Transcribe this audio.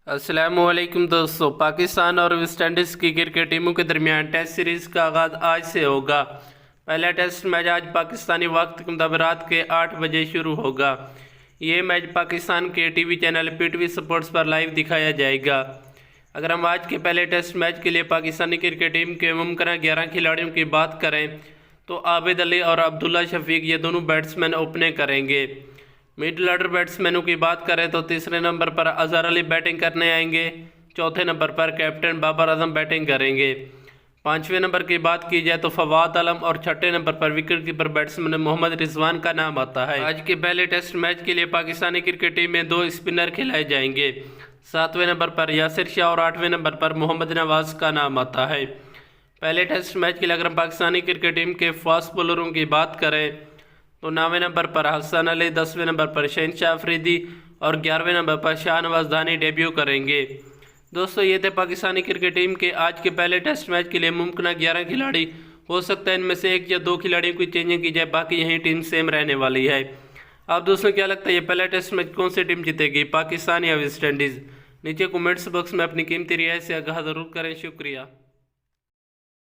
अस्सलामुअलैकुम दोस्तों, पाकिस्तान और वेस्ट इंडीज़ की क्रिकेट टीमों के दरमियान टेस्ट सीरीज़ का आगाज़ आज से होगा। पहला टेस्ट मैच आज पाकिस्तानी वक्त के मुताबिक रात के 8 बजे शुरू होगा। ये मैच पाकिस्तान के टीवी चैनल PTV स्पोर्ट्स पर लाइव दिखाया जाएगा। अगर हम आज के पहले टेस्ट मैच के लिए पाकिस्तानी क्रिकेट टीम के मुमकिन 11 खिलाड़ियों की बात करें तो आबिद अली और अब्दुल्ला शफीक ये दोनों बैट्समैन ओपनिंग करेंगे। मिडिल ऑर्डर बैट्समैनों की बात करें तो तीसरे नंबर पर अजहर अली बैटिंग करने आएंगे। चौथे नंबर पर कैप्टन बाबर आजम बैटिंग करेंगे। पाँचवें नंबर की बात की जाए तो फवाद आलम और छठे नंबर पर wicket keeper batsman Mohammad Rizwan का नाम आता है। आज के पहले टेस्ट मैच के लिए पाकिस्तानी क्रिकेट टीम में 2 स्पिनर खिलाए जाएंगे। 7वें नंबर पर यासिर शाह और 8वें नंबर पर मोहम्मद नवाज का नाम आता है। पहले टेस्ट मैच के लिए अगर हम पाकिस्तानी क्रिकेट टीम के फास्ट बॉलरों की बात करें तो 9वें नंबर पर हसन अली, 10वें नंबर पर शहनशाह अफरीदी और 11वें नंबर पर शाहनवाज दानी डेब्यू करेंगे। दोस्तों, ये थे पाकिस्तानी क्रिकेट टीम के आज के पहले टेस्ट मैच के लिए मुमकिन 11 खिलाड़ी। हो सकता है इनमें से 1 या 2 खिलाड़ियों की चेंजिंग की जाए, बाकी यही टीम सेम रहने वाली है। आप दोस्तों क्या लगता है ये पहला टेस्ट मैच कौन सी टीम जीतेगी, पाकिस्तान या वेस्ट इंडीज़? नीचे कमेंट्स बॉक्स में अपनी कीमती राय से आगाह ज़रूर करें। शुक्रिया।